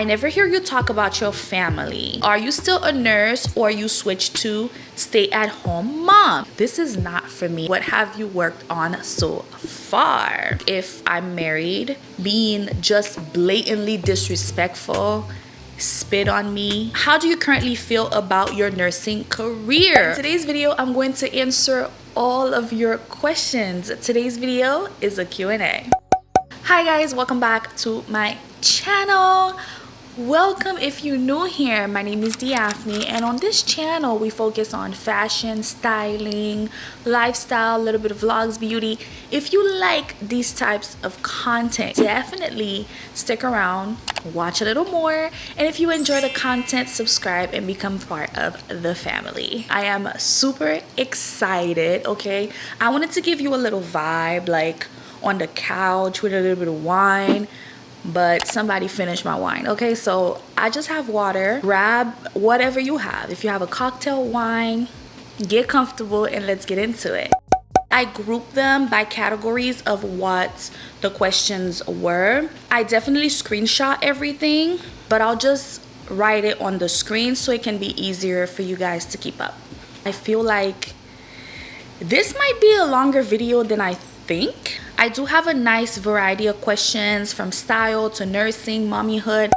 I never hear you talk about your family. Are you still a nurse or you switched to stay-at-home mom? This is not for me. What have you worked on so far? If I'm married, being just blatantly disrespectful, spit on me. How do you currently feel about your nursing career? In today's video, I'm going to answer all of your questions. Today's video is a Q&A. Hi guys, welcome back to my channel. Welcome if you're new here. My name is Diaphnie, and on this channel we focus on fashion, styling, lifestyle, a little bit of vlogs, beauty. If you like these types of content, definitely stick around, watch a little more, and if you enjoy the content, subscribe and become part of the family. I am super excited. Okay, I wanted to give you a little vibe, like on the couch with a little bit of wine, but somebody finished my wine. Okay, so I just have water. Grab whatever you have. If you have a cocktail, wine, get comfortable and let's get into it. I grouped them by categories of what the questions were. I definitely screenshot everything, but I'll just write it on the screen so it can be easier for you guys to keep up. I feel like this might be a longer video than I think. I do have a nice variety of questions from style to nursing, mommyhood.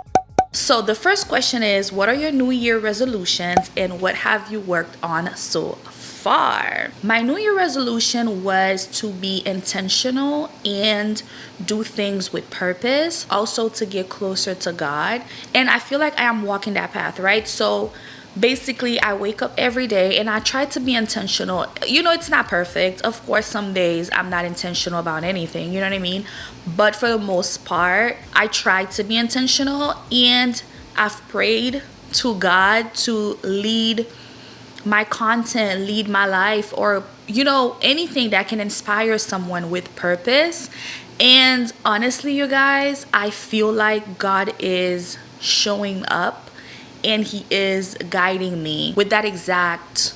So the first question is, what are your New Year resolutions and what have you worked on so far? My New Year resolution was to be intentional and do things with purpose, also to get closer to God. And I feel like I am walking that path, right? So basically, I wake up every day and I try to be intentional. You know, it's not perfect. Of course, some days I'm not intentional about anything, you know what I mean? But for the most part, I try to be intentional, and I've prayed to God to lead my content, lead my life, or, you know, anything that can inspire someone with purpose. And honestly, you guys, I feel like God is showing up and he is guiding me with that exact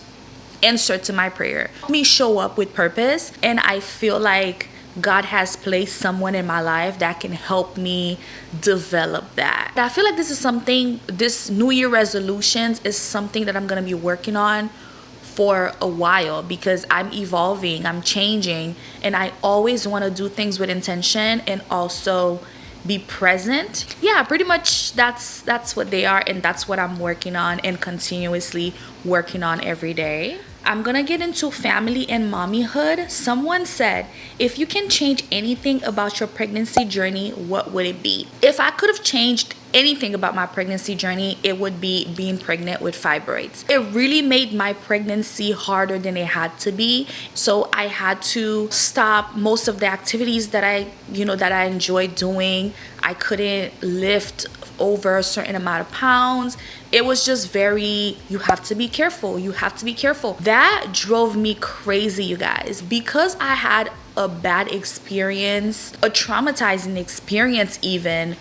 answer to my prayer. Me show up with purpose, and I feel like God has placed someone in my life that can help me develop that. I feel like this is something, this New Year resolutions is something that I'm gonna be working on for a while, because I'm evolving, I'm changing, and I always wanna do things with intention and also be present. Yeah, pretty much that's what they are, and that's what I'm working on and continuously working on every day. I'm gonna get into family and mommyhood. Someone said, if you can change anything about your pregnancy journey, what would it be? If I could have changed anything about my pregnancy journey, it would be being pregnant with fibroids. It really made my pregnancy harder than it had to be. So I had to stop most of the activities that I enjoyed doing. I couldn't lift over a certain amount of pounds. It was just very, you have to be careful. You have to be careful. That drove me crazy, you guys, because I had a bad experience, a traumatizing experience even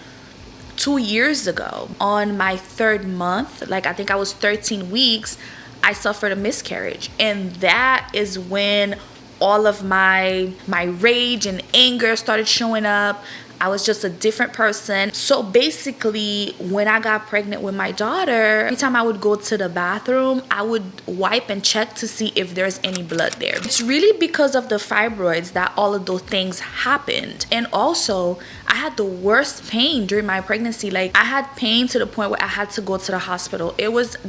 2 years ago. On my 3rd month, like I think I was 13 weeks, I suffered a miscarriage. And that is when all of my rage and anger started showing up. I was just a different person. So basically, when I got pregnant with my daughter, every time I would go to the bathroom, I would wipe and check to see if there's any blood there. It's really because of the fibroids that all of those things happened. And also, I had the worst pain during my pregnancy. Like, I had pain to the point where I had to go to the hospital.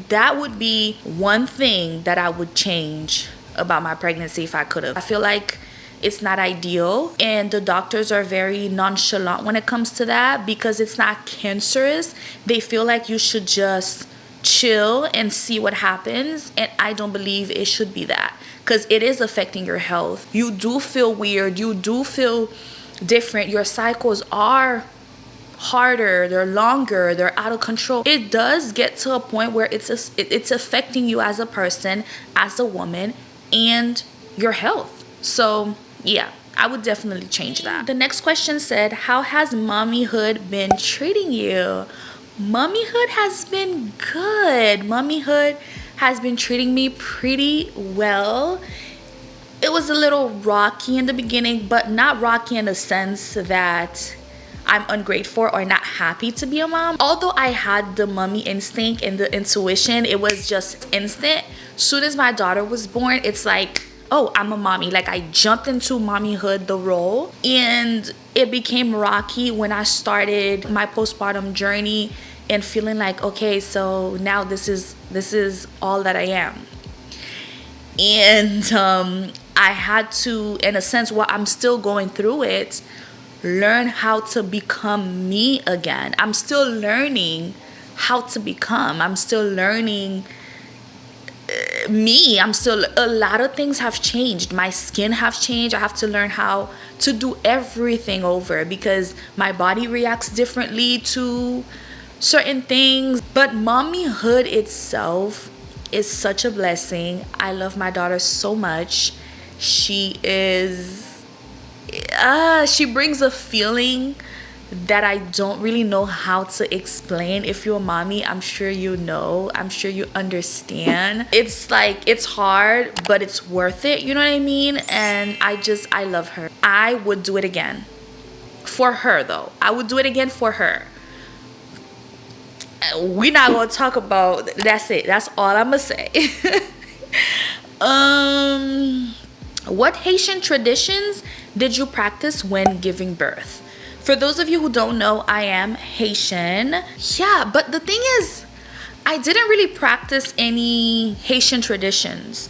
That would be one thing that I would change about my pregnancy if I could have. I feel like it's not ideal, and the doctors are very nonchalant when it comes to that because it's not cancerous. They feel like you should just chill and see what happens, and I don't believe it should be that, because it is affecting your health. You do feel weird, you do feel different, your cycles are harder, they're longer, they're out of control. It does get to a point where it's affecting you as a person, as a woman, and your health. So yeah, I would definitely change that. The next question said, how has mommyhood been treating you? Mommyhood has been good. Mommyhood has been treating me pretty well. It was a little rocky in the beginning, but not rocky in the sense that I'm ungrateful or not happy to be a mom. Although I had the mommy instinct and the intuition, it was just instant. Soon as my daughter was born, it's like, oh, I'm a mommy. Like, I jumped into mommyhood, the role, and it became rocky when I started my postpartum journey and feeling like, okay, so now this is all that I am. And I had to, in a sense, while I'm still going through it, learn how to become me again. I'm still learning how to become. I'm still learning me. A lot of things have changed. My skin have changed. I have to learn how to do everything over because my body reacts differently to certain things. But mommyhood itself is such a blessing. I love my daughter so much. She brings a feeling that I don't really know how to explain. If you're a mommy, I'm sure you know. I'm sure you understand. It's like, it's hard, but it's worth it. You know what I mean? And I love her. I would do it again. For her, though. I would do it again for her. We're not going to talk about, that's it. That's all I'm going to say. What Haitian traditions did you practice when giving birth? For those of you who don't know, I am Haitian. Yeah, but the thing is, I didn't really practice any Haitian traditions.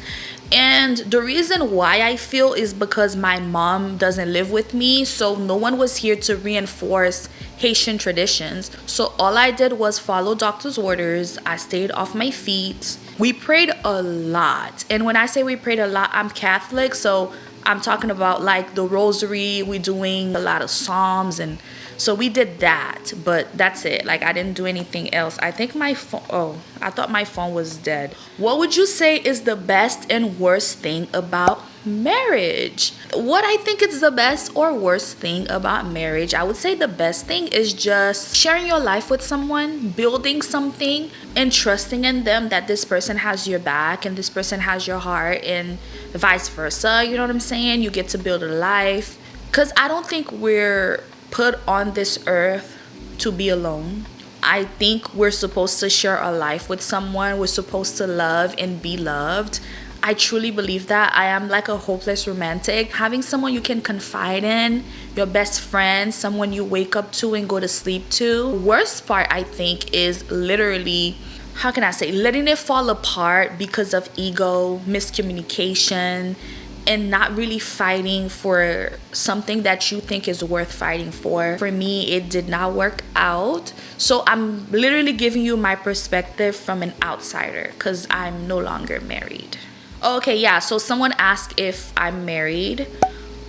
And the reason why I feel is because my mom doesn't live with me, so no one was here to reinforce Haitian traditions. So all I did was follow doctor's orders. I stayed off my feet. We prayed a lot. And when I say we prayed a lot, I'm Catholic, so I'm talking about like the rosary. We're doing a lot of psalms, and so we did that, but that's it. Like, I didn't do anything else. I think my phone, I thought my phone was dead. What would you say is the best and worst thing about marriage? What I think is the best or worst thing about marriage, I would say the best thing is just sharing your life with someone, building something, and trusting in them that this person has your back and this person has your heart, and vice versa. You know what I'm saying? You get to build a life. Because I don't think we're put on this earth to be alone. I think we're supposed to share our life with someone. We're supposed to love and be loved. I truly believe that. I am like a hopeless romantic. Having someone you can confide in, your best friend, someone you wake up to and go to sleep to. Worst part, I think, is literally, how can I say, letting it fall apart because of ego, miscommunication, and not really fighting for something that you think is worth fighting for. For me, it did not work out. So I'm literally giving you my perspective from an outsider because I'm no longer married. Okay, yeah, so someone asked if I'm married.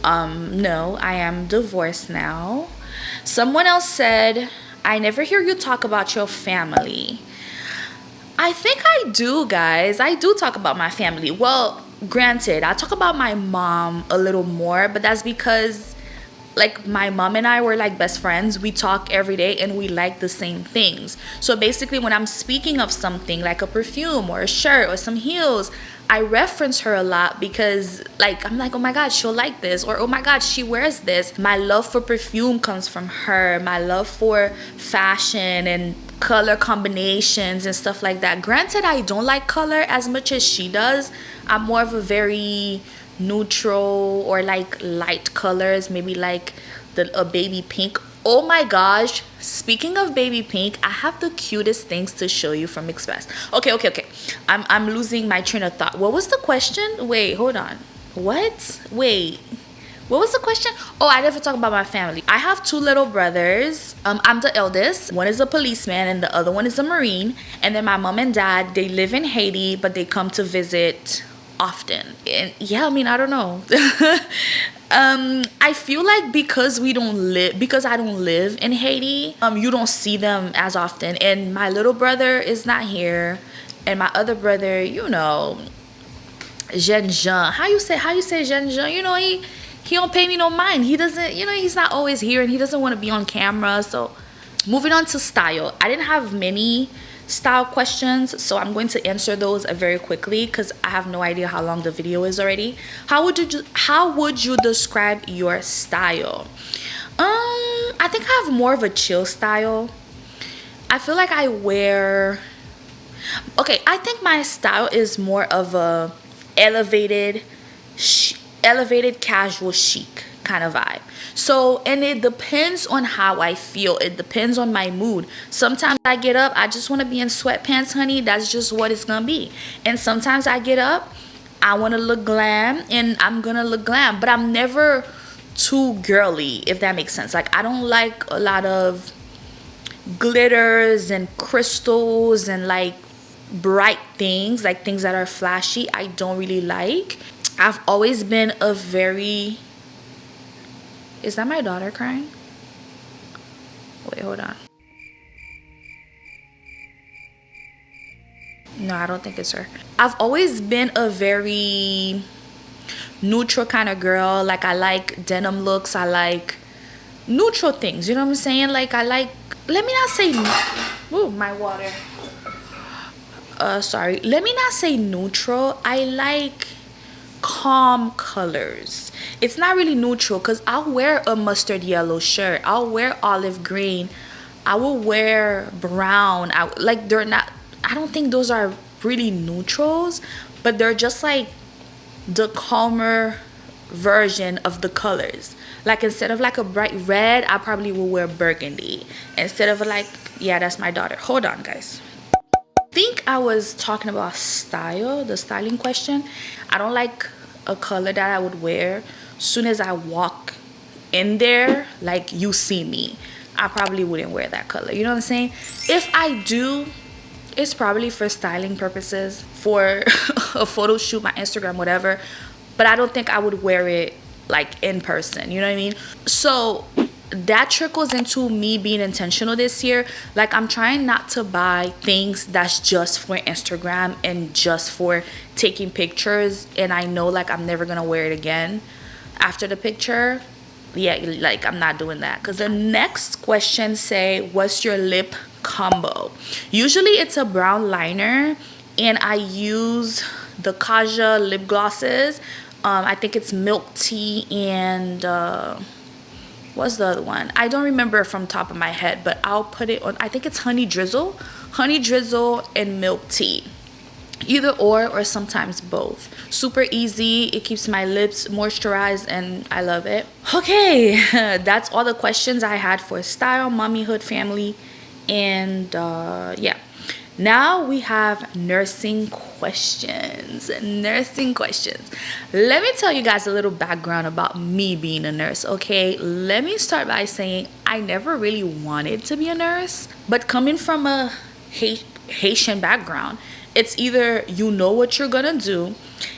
No, I am divorced now. Someone else said, I never hear you talk about your family. I think I do, guys. I do talk about my family. Well, granted, I talk about my mom a little more, but that's because like my mom and I were like best friends. We talk every day and we like the same things. So basically when I'm speaking of something like a perfume or a shirt or some heels, I reference her a lot because like I'm like, oh my god, she'll like this, or oh my god, she wears this. My love for perfume comes from her. My love for fashion and color combinations and stuff like that. Granted, I don't like color as much as she does. I'm more of a very neutral or like light colors, maybe like a baby pink. Oh my gosh, speaking of baby pink, I have the cutest things to show you from Express. Okay. I'm losing my train of thought. What was the question? Wait, hold on. What? Wait. What was the question? Oh, I never talk about my family. I have two little brothers. I'm the eldest. One is a policeman and the other one is a Marine. And then my mom and dad, they live in Haiti, but they come to visit often. And yeah, I mean, I don't know. I feel like because I don't live in Haiti, you don't see them as often. And my little brother is not here. And my other brother, you know, Jean Jean. How you say Jean Jean? You know, he don't pay me no mind. He doesn't, you know, he's not always here and he doesn't want to be on camera. So moving on to style. I didn't have many style questions, so I'm going to answer those very quickly because I have no idea how long the video is already. How would you describe your style? I think I have more of a chill style. I feel like I wear, okay, I think my style is more of a elevated elevated casual chic kind of vibe. So, and it depends on how I feel. It depends on my mood. Sometimes I get up, I just want to be in sweatpants, honey. That's just what it's gonna be. And sometimes I get up, I want to look glam, and I'm gonna look glam, but I'm never too girly, if that makes sense. Like, I don't like a lot of glitters and crystals and like bright things, like things that are flashy. I don't really like. I've always been a very, is that my daughter crying? Wait, hold on. No, I don't think it's her. I've always been a very neutral kind of girl. Like, I like denim looks. I like neutral things. You know what I'm saying? Like, I like, let me not say, ooh, my water. Sorry. Let me not say neutral. I like calm colors. It's not really neutral because I'll wear a mustard yellow shirt. I'll wear olive green. I will wear brown. Like, they're not, I don't think those are really neutrals, but they're just like the calmer version of the colors. Like, instead of like a bright red, I probably will wear burgundy. Instead of like, yeah, that's my daughter. Hold on, guys. I think I was talking about style, the styling question. I don't like a color that I would wear soon as I walk in there, like, you see me. I probably wouldn't wear that color. You know what I'm saying? If I do, it's probably for styling purposes, for a photo shoot, my Instagram, whatever. But I don't think I would wear it like in person. You know what I mean? So that trickles into me being intentional this year. Like, I'm trying not to buy things that's just for Instagram and just for taking pictures, and I know like I'm never gonna wear it again after the picture. Yeah, like, I'm not doing that. Because the next question say, what's your lip combo? Usually it's a brown liner, and I use the Kaja lip glosses. I think it's milk tea and what's the other one? I don't remember from top of my head, but I'll put it on. I think it's honey drizzle and milk tea. Either or sometimes both. Super easy. It keeps my lips moisturized and I love it. Okay, that's all the questions I had for style, mommyhood, family, and yeah. Now we have nursing questions. Let me tell you guys a little background about me being a nurse, okay? Let me start by saying I never really wanted to be a nurse, but coming from a Haitian background, it's either you know what you're gonna do,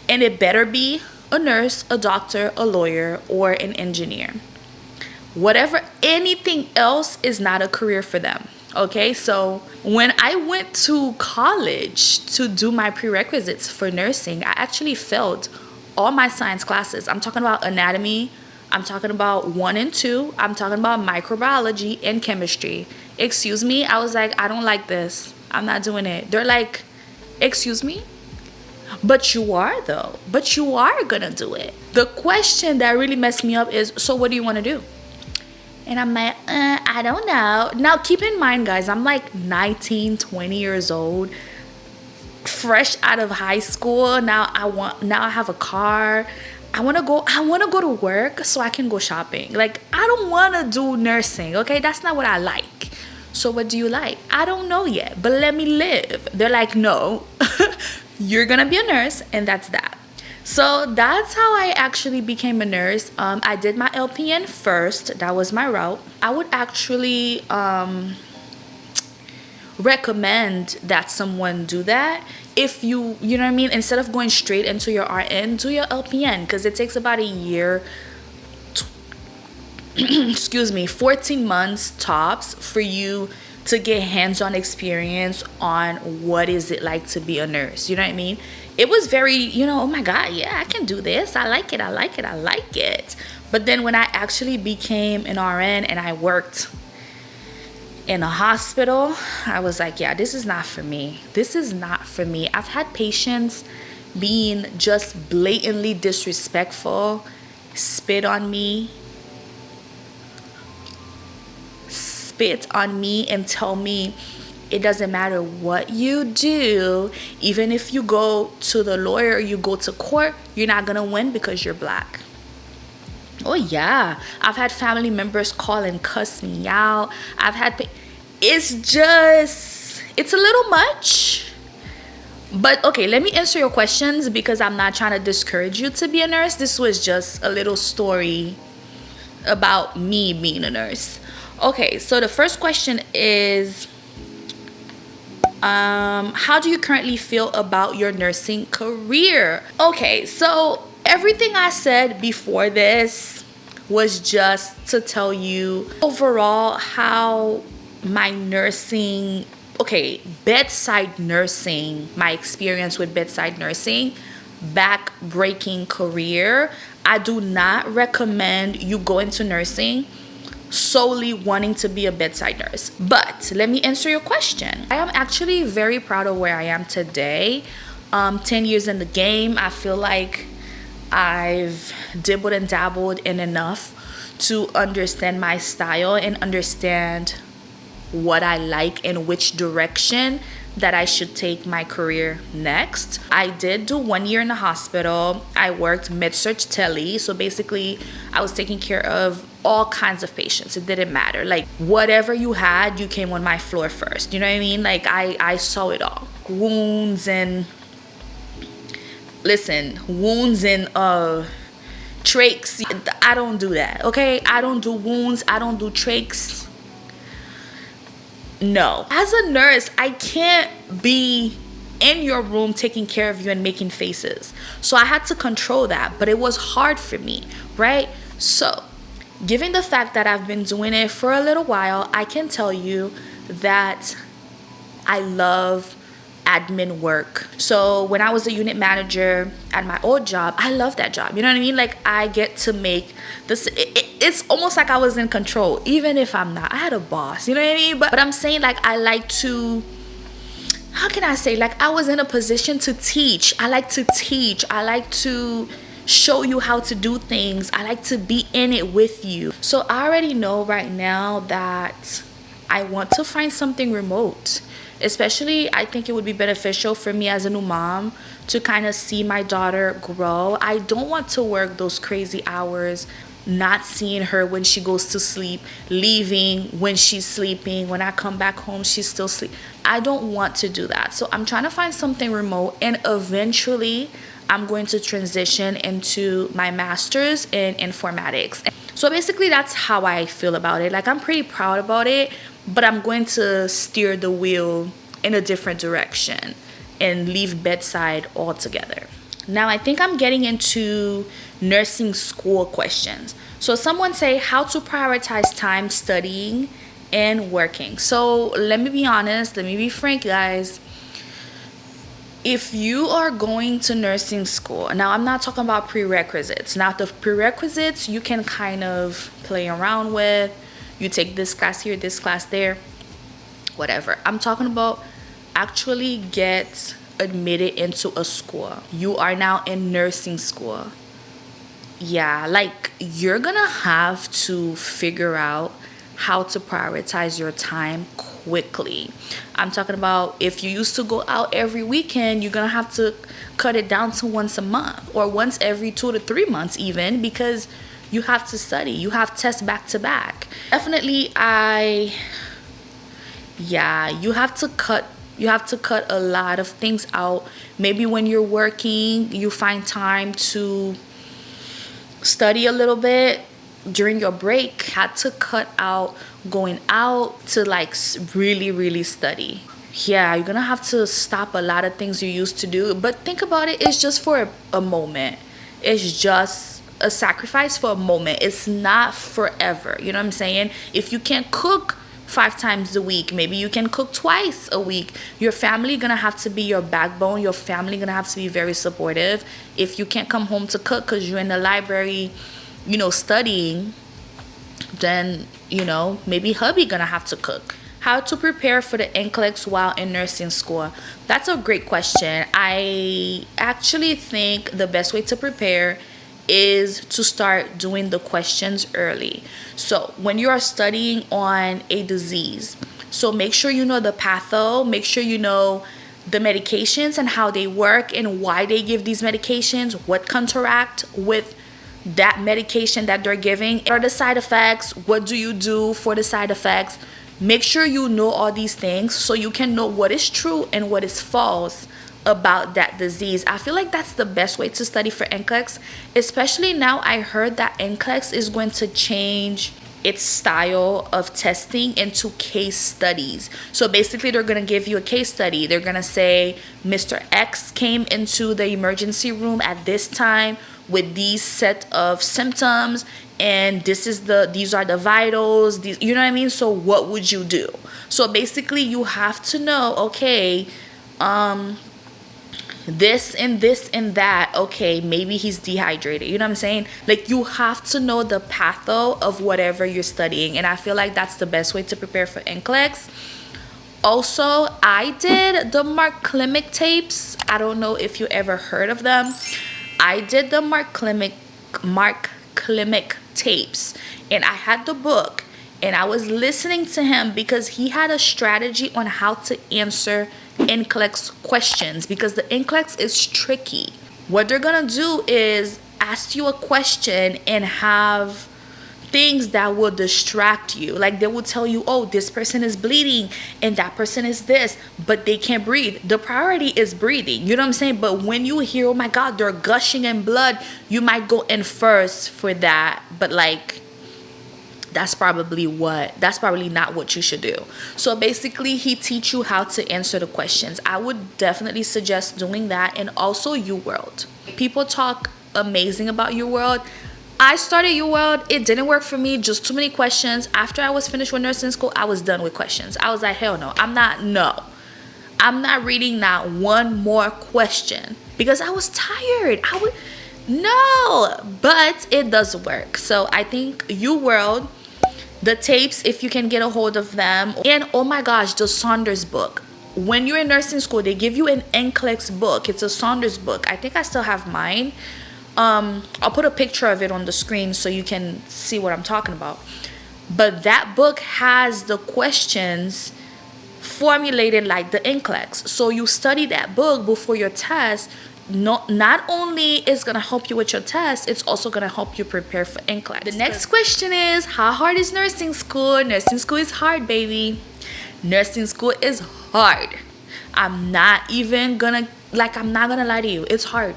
and it better be a nurse, a doctor, a lawyer, or an engineer. Whatever, anything else is not a career for them. Okay, so when I went to college to do my prerequisites for nursing, I actually failed all my science classes. I'm talking about anatomy, I'm talking about 1 and 2, I'm talking about microbiology and chemistry. Excuse me, I was like, I don't like this. I'm not doing it. They're like, excuse me? But you are though. But you are gonna do it. The question that really messed me up is, so what do you want to do? And I'm like, I don't know. Now, keep in mind, guys, I'm like 19, 20 years old, fresh out of high school. Now I have a car. I want to go to work so I can go shopping. Like, I don't want to do nursing, okay? That's not what I like. So what do you like? I don't know yet, but let me live. They're like, no, you're going to be a nurse, and that's that. So that's how I actually became a nurse. I did my LPN first. That was my route. I would actually recommend that someone do that. If you know what I mean? Instead of going straight into your RN, do your LPN, because it takes about a year, 14 months tops for you to get hands-on experience on what is it like to be a nurse. You know what I mean? It was very, oh my God, yeah, I can do this. I like it. But then when I actually became an RN and I worked in a hospital, I was like, yeah, this is not for me. I've had patients being just blatantly disrespectful, spit on me. spit on me and tell me it doesn't matter what you do, even if you go to the lawyer or you go to court, you're not gonna win because you're black. Oh yeah, I've had family members call and cuss me out. It's a little much. But okay, let me answer your questions because I'm not trying to discourage you to be a nurse. This was just a little story about me being a nurse. Okay, so the first question is, how do you currently feel about your nursing career? Okay, so everything I said before this was just to tell you overall how my nursing, bedside nursing, my experience with bedside nursing, back-breaking career. I do not recommend you go into nursing solely wanting to be a bedside nurse. But let me answer your question. I am actually very proud of where I am today. 10 years in the game, I feel like I've dibbled and dabbled in enough to understand my style and understand what I like and which direction that I should take my career next. I did do 1 year in the hospital. I worked med-surg tele. So basically, I was taking care of all kinds of patients. It didn't matter. Like, whatever you had, you came on my floor first. You know what I mean? Like, I saw it all. Wounds and trachs. I don't do that, okay? I don't do wounds. I don't do trachs. No. As a nurse, I can't be in your room taking care of you and making faces. So I had to control that, but it was hard for me, right? So, given the fact that I've been doing it for a little while, I can tell you that I love admin work. So when I was a unit manager at my old job, I love that job. You know what I mean? Like, I get to make this, it's almost like I was in control, even if I'm not. I had a boss, you know what I mean? But I'm saying, like, I like to, how can I say? Like, I was in a position to teach. I like to teach. I like to show you how to do things. I like to be in it with you. So I already know right now that I want to find something remote. Especially, I think it would be beneficial for me as a new mom to kind of see my daughter grow. I don't want to work those crazy hours, not seeing her when she goes to sleep, leaving when she's sleeping. When I come back home, she's still sleeping. I don't want to do that. So I'm trying to find something remote, and eventually I'm going to transition into my master's in informatics. So basically, that's how I feel about it. Like, I'm pretty proud about it, but I'm going to steer the wheel in a different direction and leave bedside altogether. Now, I think I'm getting into nursing school questions. So someone say how to prioritize time studying and working. So let me be honest, let me be frank, guys. If you are going to nursing school, now I'm not talking about prerequisites. Now, the prerequisites you can kind of play around with. You take this class here, this class there, whatever. I'm talking about actually get admitted into a school. You are now in nursing school. Yeah, like, you're gonna have to figure out how to prioritize your time quickly. I'm talking about if you used to go out every weekend, you're gonna have to cut it down to once a month or once every 2 to 3 months even, because you have to study. You have tests back to back. Definitely, you have to cut a lot of things out. Maybe when you're working, you find time to study a little bit during your break. Had to cut out going out to like really, really study. Yeah, you're gonna have to stop a lot of things you used to do. But think about it, it's just for a moment. It's just a sacrifice for a moment. It's not forever. You know what I'm saying? If you can't cook 5 times a week, maybe you can cook twice a week. Your family gonna have to be your backbone. Your family gonna have to be very supportive. If you can't come home to cook because you're in the library, studying, then maybe hubby gonna have to cook. How to prepare for the NCLEX while in nursing school? That's a great question. I actually think the best way to prepare is to start doing the questions early. So when you are studying on a disease, so make sure you know the patho, make sure you know the medications and how they work and why they give these medications, what counteract with that medication that they're giving, what are the side effects, what do you do for the side effects. Make sure you know all these things so you can know what is true and what is false about that disease. I feel like that's the best way to study for NCLEX, especially now I heard that NCLEX is going to change its style of testing into case studies. So basically they're going to give you a case study. They're going to say Mr. X came into the emergency room at this time with these set of symptoms, and these are the vitals, you know what I mean? So what would you do? So basically you have to know, okay, this and this and that, okay, maybe he's dehydrated, you know what I'm saying? Like, you have to know the patho of whatever you're studying, and I feel like that's the best way to prepare for NCLEX. Also, I did the Mark Klimic tapes. I don't know if you ever heard of them. I did the Mark Klimic tapes, and I had the book, and I was listening to him because he had a strategy on how to answer NCLEX questions, because the NCLEX is tricky. What they're gonna do is ask you a question and have things that will distract you. Like, they will tell you, oh, this person is bleeding and that person is this, but they can't breathe. The priority is breathing, you know what I'm saying? But when you hear, oh my God, they're gushing in blood, you might go in first for that, but like, that's probably not what you should do. So basically, he teach you how to answer the questions. I would definitely suggest doing that. And also UWorld. People talk amazing about UWorld. I started UWorld. It didn't work for me. Just too many questions. After I was finished with nursing school, I was done with questions. I was like, hell no. I'm not reading not one more question because I was tired. But it does work. So I think UWorld, the tapes, if you can get a hold of them, and oh my gosh, the Saunders book. When you're in nursing school, they give you an NCLEX book. It's a Saunders book. I think I still have mine. I'll put a picture of it on the screen so you can see what I'm talking about. But that book has the questions formulated like the NCLEX. So you study that book before your test. Not only is going to help you with your test, it's also going to help you prepare for NCLEX. The next question is, how hard is nursing school? Nursing school is hard, baby. Nursing school is hard. I'm not gonna lie to you. It's hard.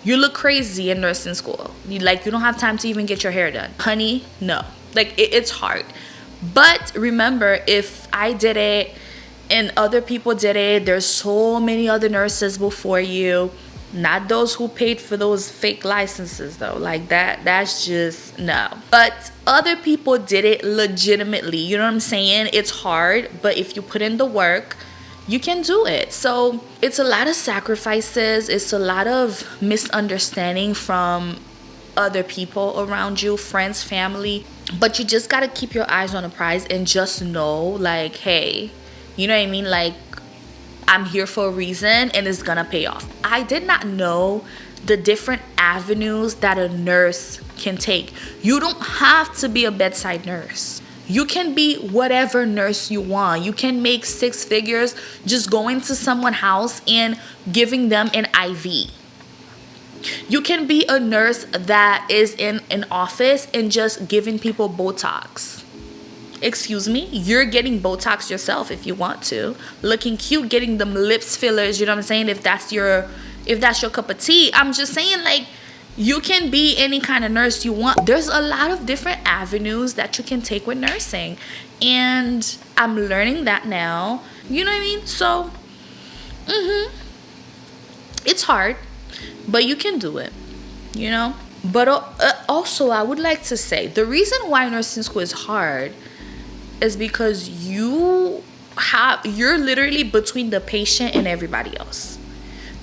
You look crazy in nursing school. You don't have time to even get your hair done. Honey, no. It's hard. But remember, if I did it and other people did it, there's so many other nurses before you. Not those who paid for those fake licenses though. That's just no. But other people did it legitimately. You know what I'm saying? It's hard, but if you put in the work, you can do it. So it's a lot of sacrifices. It's a lot of misunderstanding from other people around you, friends, family. But you just gotta keep your eyes on the prize and just know, hey, you know what I mean? I'm here for a reason and it's gonna pay off. I did not know the different avenues that a nurse can take. You don't have to be a bedside nurse. You can be whatever nurse you want. You can make 6 figures just going to someone's house and giving them an IV. You can be a nurse that is in an office and just giving people Botox. Excuse me, you're getting Botox yourself if you want to. Looking cute, getting them lips fillers, you know what I'm saying? If that's your cup of tea. I'm just saying, you can be any kind of nurse you want. There's a lot of different avenues that you can take with nursing. And I'm learning that now. You know what I mean? So, it's hard, but you can do it, you know? But also, I would like to say, the reason why nursing school is hard is because you're literally between the patient and everybody else.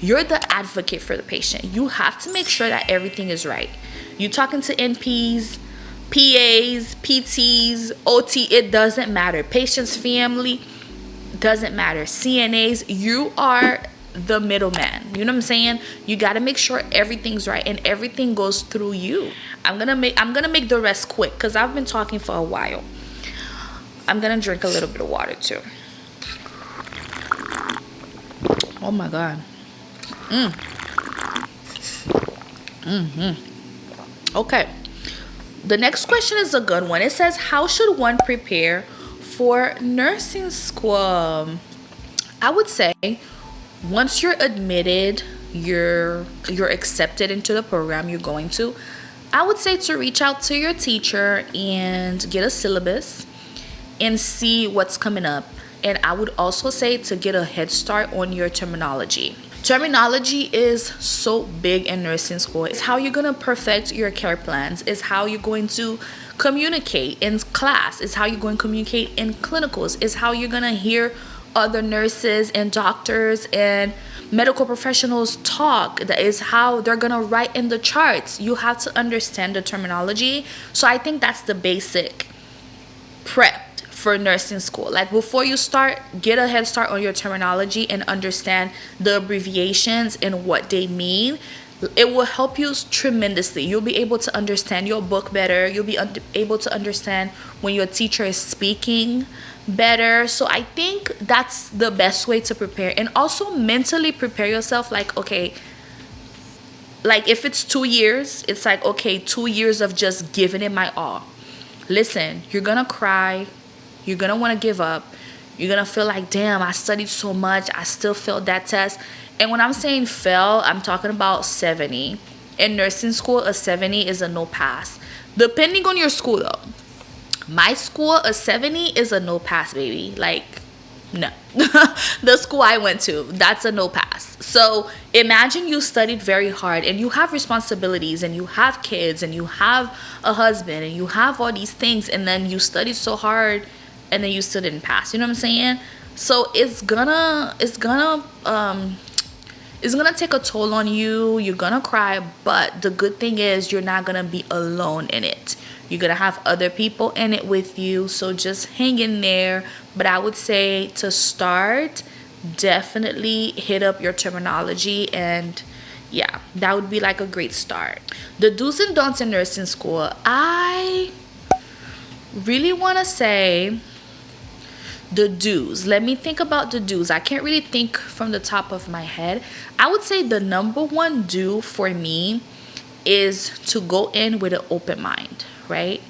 You're the advocate for the patient. You have to make sure that everything is right. You're talking to NPs, PAs, PTs, OT, it doesn't matter. Patient's family, doesn't matter. CNAs, you are the middleman. You know what I'm saying? You got to make sure everything's right and everything goes through you. I'm gonna make the rest quick because I've been talking for a while. I'm gonna drink a little bit of water too. Oh my God. Okay. The next question is a good one. It says, how should one prepare for nursing school? I would say once you're admitted, you're accepted into the program you're going to, I would say to reach out to your teacher and get a syllabus and see what's coming up. And I would also say to get a head start on your terminology. Terminology is so big in nursing school. It's how you're going to perfect your care plans. It's how you're going to communicate in class. It's how you're going to communicate in clinicals. It's how you're going to hear other nurses and doctors and medical professionals talk. That is how they're going to write in the charts. You have to understand the terminology. So I think that's the basic prep for nursing school. Like before you start, get a head start on your terminology and understand the abbreviations and what they mean. It will help you tremendously. You'll be able to understand your book better. You'll be able to understand when your teacher is speaking better. So I think that's the best way to prepare. And also mentally prepare yourself. Like, okay, like if it's 2 years, it's like, okay, 2 years of just giving it my all. Listen, you're gonna cry. You're going to want to give up. You're going to feel like, damn, I studied so much. I still failed that test. And when I'm saying fail, I'm talking about 70. In nursing school, a 70 is a no pass. Depending on your school, though. My school, a 70 is a no pass, baby. Like, no. The school I went to, that's a no pass. So imagine you studied very hard and you have responsibilities and you have kids and you have a husband and you have all these things, and then you studied so hard and then you still didn't pass. You know what I'm saying? So it's gonna take a toll on you. You're gonna cry, but the good thing is you're not gonna be alone in it. You're gonna have other people in it with you. So just hang in there. But I would say to start, definitely hit up your terminology, and yeah, that would be like a great start. The do's and don'ts in nursing school. I really want to say the do's. Let me think about the do's. I can't really think from the top of my head. I would say the number one do for me is to go in with an open mind, right?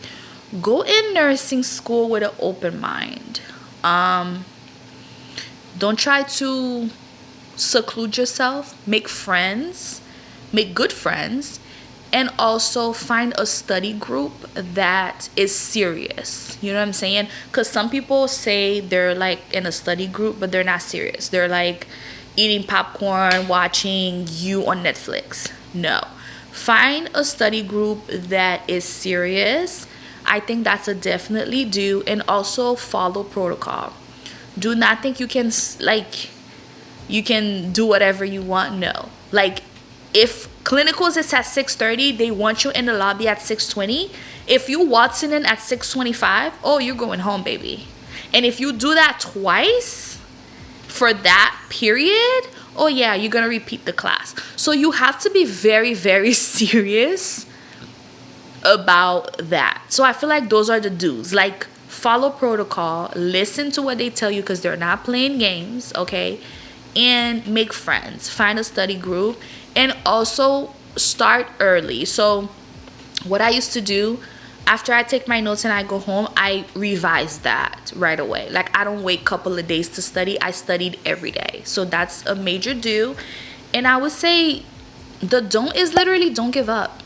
Go in nursing school with an open mind. Don't try to seclude yourself. Make friends. Make good friends. And also find a study group that is serious. You know what I'm saying? Because some people say they're like in a study group, but they're not serious. They're like eating popcorn, watching you on Netflix. No. Find a study group that is serious. I think that's a definitely do. And also follow protocol. Do not think you can do whatever you want. No. Like, if clinicals is at 6:30, they want you in the lobby at 6:20. If you waltz in at 6:25, oh, you're going home, baby. And if you do that twice for that period, oh yeah, you're gonna repeat the class. So you have to be very, very serious about that. So I feel like those are the do's. Like, follow protocol, listen to what they tell you because they're not playing games, okay? And make friends. Find a study group. And also start early. So what I used to do, after I take my notes and I go home, I revise that right away. Like, I don't wait a couple of days to study. I studied every day. So that's a major do. And I would say the don't is literally don't give up.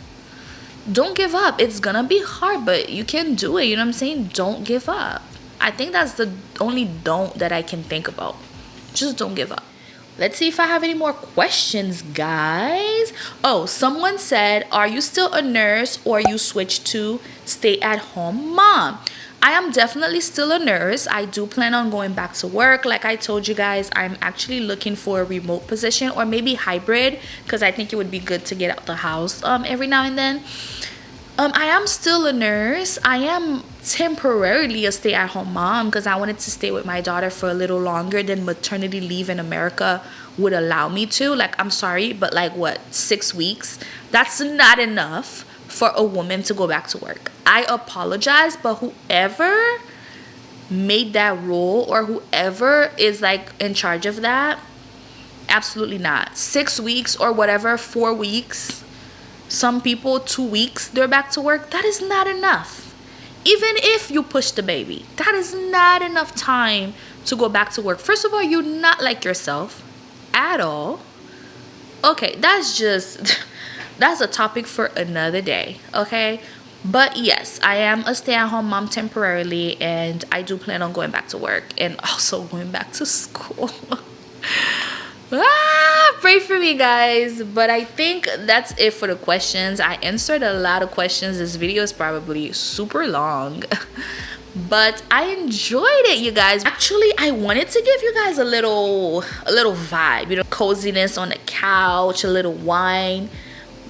Don't give up. It's gonna be hard, but you can do it. You know what I'm saying? Don't give up. I think that's the only don't that I can think about. Just don't give up. Let's see if I have any more questions, guys. Oh, someone said, are you still a nurse or you switched to stay-at-home mom? I am definitely still a nurse. I do plan on going back to work. Like I told you guys, I'm actually looking for a remote position or maybe hybrid because I think it would be good to get out the house every now and then. I am still a nurse. I am temporarily a stay-at-home mom because I wanted to stay with my daughter for a little longer than maternity leave in America would allow me to. Like, I'm sorry, but like what, 6 weeks? That's not enough for a woman to go back to work. I apologize, but whoever made that rule or whoever is like in charge of that, absolutely not. 6 weeks or whatever, 4 weeks, some people 2 weeks, they're back to work. That is not enough. Even if you push the baby, that is not enough time to go back to work. First of all, you're not like yourself at all. Okay, that's a topic for another day, okay? But yes, I am a stay-at-home mom temporarily, and I do plan on going back to work and also going back to school. Pray for me, guys. But I think that's it for the questions. I answered a lot of questions. This video is probably super long. But I enjoyed it, you guys. Actually, I wanted to give you guys a little vibe, you know, coziness on the couch, a little wine.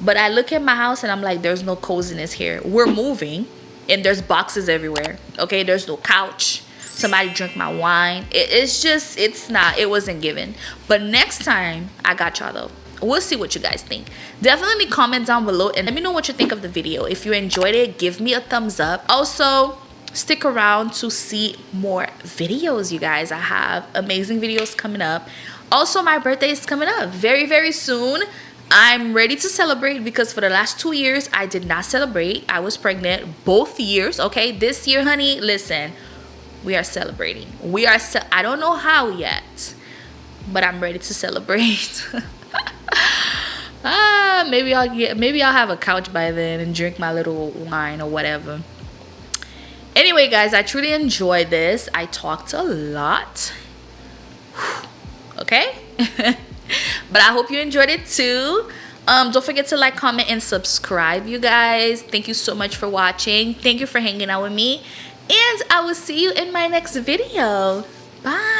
But I look at my house and I'm like, there's no coziness here. We're moving and there's boxes everywhere. Okay, there's no couch. Somebody drank my wine. It wasn't given. But next time, I got y'all though. We'll see what you guys think. Definitely comment down below and let me know what you think of the video. If you enjoyed it, give me a thumbs up. Also, stick around to see more videos, you guys. I have amazing videos coming up. Also, my birthday is coming up very, very soon. I'm ready to celebrate because for the last 2 years, I did not celebrate. I was pregnant both years, okay? This year, honey, listen, we are celebrating. I don't know how yet, but I'm ready to celebrate. Maybe I'll have a couch by then and drink my little wine or whatever. Anyway, guys, I truly enjoyed this. I talked a lot. Okay? But I hope you enjoyed it too. Don't forget to like, comment, and subscribe, you guys. Thank you so much for watching. Thank you for hanging out with me. And I will see you in my next video. Bye.